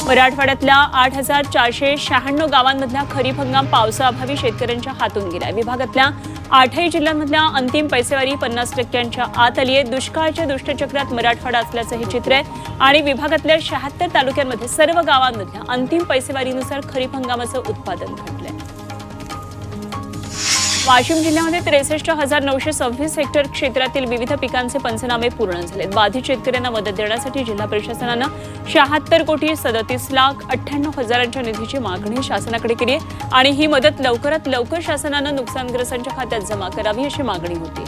मराठवाड्यातल्या 8,496 गावांमधला खरीप हंगाम पावसाअभावी शेतकऱ्यांच्या हातून गेलाय। विभागातल्या 8ही जिल्ह्यांमधल्या अंतिम पैसेवारी 50% आत आली आहे। दुष्काळाच्या दुष्टचक्रात मराठवाडा असल्याचं हे चित्र आहे आणि विभागातल्या 76 तालुक्यांमध्ये सर्व गावांमधल्या अंतिम पैसेवारीनुसार खरीप हंगामाचं उत्पादन घटलंय। वाशिम जिल्ह्यामध्ये 63,926 हेक्टर क्षेत्रातील विविध पिकांचे पंचनामे पूर्ण झालेत। बाधित शेतकऱ्यांना मदत देण्यासाठी जिल्हा प्रशासनानं 76,97,98,000 निधीची मागणी शासनाकडे केली आहे आणि ही मदत लवकरात लवकर शासनानं नुकसानग्रस्तांच्या खात्यात जमा करावी अशी मागणी होती।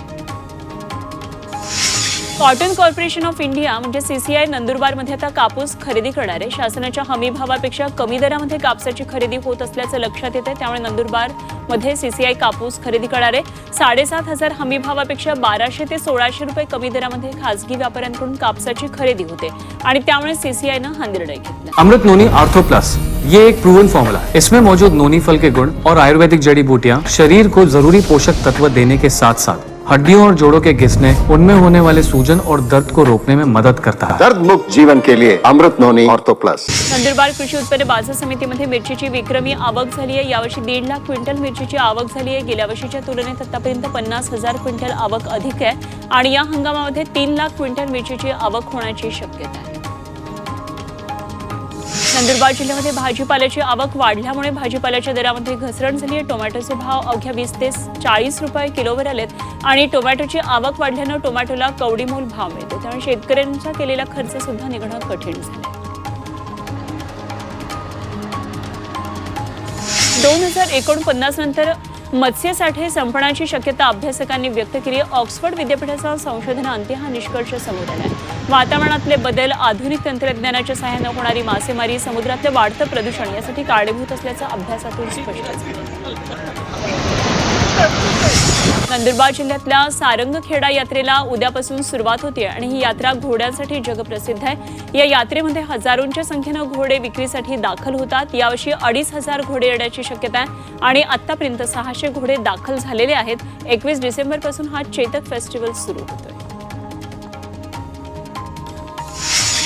कॉटन कॉर्पोरेशन ऑफ इंडिया म्हणजे सीसीआय नंदुरबारमध्ये आता कापूस खरेदी करणार आहे। शासनाच्या हमी भावापेक्षा कमी दरामध्ये कापसाची खरेदी होत असल्याचं लक्षात येतं, त्यामुळे नंदुरबारमध्ये सीसीआय कापूस खरेदी करणार आहे। 7,500 हमी भावापेक्षा 1,200 ते 1,600 रुपये कमी दरामध्ये खासगी व्यापाऱ्यांकडून कापसाची खरेदी होते आणि त्यामुळे सीसीआयनं हा निर्णय घेतला। अमृत नोनी आर्थो प्लस ये एक प्रूवन फॉर्मूला है। इसमें मौजूद नोनी फल के गुण और आयुर्वेदिक जड़ी बूटियां शरीर को जरूरी पोषक तत्व देने के साथ साथ हड्डियों और जोड़ों के घिसने, उनमें होने वाले सूजन और दर्द को रोकने में मदद करता है। दर्द मुक्त जीवन के लिए अमृत नोनी ऑर्थो प्लस। नंदुरबार कृषी उत्पन्न बाजार समितीमध्ये मिरचीची विक्रमी आवक झाली आहे। यावर्षी 1.5 लाख क्विंटल मिरचीची आवक झाली आहे। गेल्या वर्षीच्या तुलनेत आतापर्यंत 50,000 क्विंटल आवक अधिक आहे आणि या हंगामामध्ये 3 लाख क्विंटल मिरचीची आवक होण्याची शक्यता आहे। नंदुरबार जिल्ह्यामध्ये भाजीपाल्याची आवक वाढल्यामुळे भाजीपाल्याच्या दरामध्ये घसरण झाली आहे। टोमॅटोचे भाव अवघ्या 20 ते 40 रुपये किलोवर आलेत आणि टोमॅटोची आवक वाढल्यानं टोमॅटोला कवडीमोल भाव मिळतो, त्यामुळे शेतकऱ्यांचा केलेला खर्च सुद्धा निघणं कठीण झालं। 2049 नंतर मत्स्यसाठे संपण्याची शक्यता अभ्यासकांनी व्यक्त केली आहे। ऑक्सफर्ड विद्यापीठाचा संशोधनांती हा निष्कर्ष समोर आला आहे। वातावरणातले बदल, आधुनिक तंत्रज्ञानाच्या सहाय्याने होणारी मासेमारी, समुद्रातलं वाढतं प्रदूषण यासाठी कारणीभूत असल्याचं अभ्यासातून स्पष्ट झालं। नंदुरबार जिल्ह्यातल्या सारंगखेडा यात्रेला उद्यापासून सुरुवात होते आणि ही यात्रा घोड्यांसाठी जगप्रसिद्ध आहे। या यात्रेमध्ये हजारोंच्या संख्येनं घोडे विक्रीसाठी दाखल होतात। यावर्षी 2,500 घोडे येण्याची शक्यता आहे आणि आतापर्यंत 600 घोडे दाखल झालेले आहेत। 21 डिसेंबरपासून हा चेतक फेस्टिवल सुरू होतोय।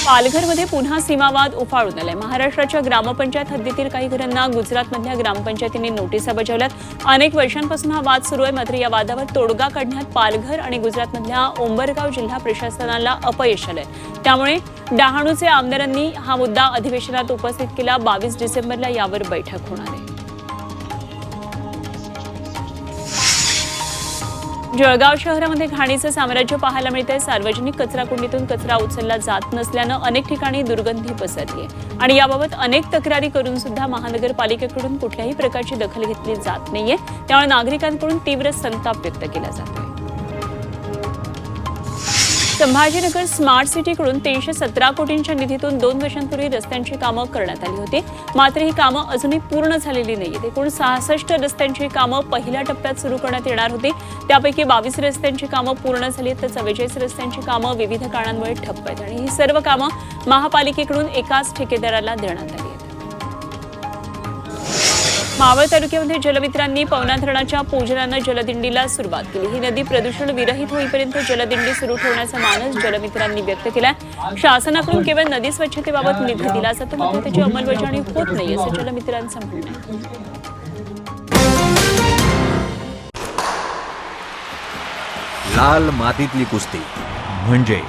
पालघरमध्ये पुन्हा सीमावाद उफाळून आलाय। महाराष्ट्राच्या ग्रामपंचायत हद्दीतील काही घरांना गुजरातमधल्या ग्रामपंचायतींनी नोटिसा बजावल्यात। अनेक वर्षांपासून हा वाद सुरू आहे, मात्र या वादावर तोडगा काढण्यात पालघर आणि गुजरातमधल्या उंबरगाव जिल्हा प्रशासनाला अपयश आलंय। त्यामुळे डहाणूचे आमदारांनी हा मुद्दा अधिवेशनात उपस्थित केला। 22 डिसेंबरला यावर बैठक होणार आहे। जळगाव शहरामध्ये घाणीचं साम्राज्य पाहायला मिळतंय। सार्वजनिक कचरा कुंडीतून कचरा उचलला जात नसल्यानं अनेक ठिकाणी दुर्गंधी पसरली आहे आणि याबाबत अनेक तक्रारी करून सुद्धा महानगरपालिकेकडून कुठल्याही प्रकारची दखल घेतली जात नाहीये, त्यामुळे नागरिकांकडून तीव्र संताप व्यक्त केला जातोय। संभाजीनगर स्मार्ट सिटीकडून 317 कोटींच्या निधीतून 2 वर्षांपूर्वी रस्त्यांची कामं करण्यात आली होती, मात्र ही कामं अजूनही पूर्ण झालेली नाहीत। एकूण 66 रस्त्यांची कामं पहिल्या टप्प्यात सुरू करण्यात येणार होती, त्यापैकी 22 रस्त्यांची कामं पूर्ण झाली आहेत, तर 44 रस्त्यांची कामं विविध कारणांमुळे ठप्प आहेत आणि ही सर्व कामं महापालिकेकडून एकाच ठेकेदाराला देण्यात आली आहेत। मावळ तालुक्यामध्ये जलमित्रांनी पवना धरणाच्या पूजनानं जलदिंडीला सुरुवात केली। ही नदी प्रदूषण विरहित होईपर्यंत जलदिंडी सुरू ठेवण्याचा मानस जलमित्रांनी व्यक्त केलाय। शासनाकडून केवळ नदी स्वच्छतेबाबत निधी दिला जातो, मात्र त्याची अंमलबजावणी होत नाही असं जलमित्रांचं म्हणणं आहे। लाल मातीतली कुस्ती म्हणजे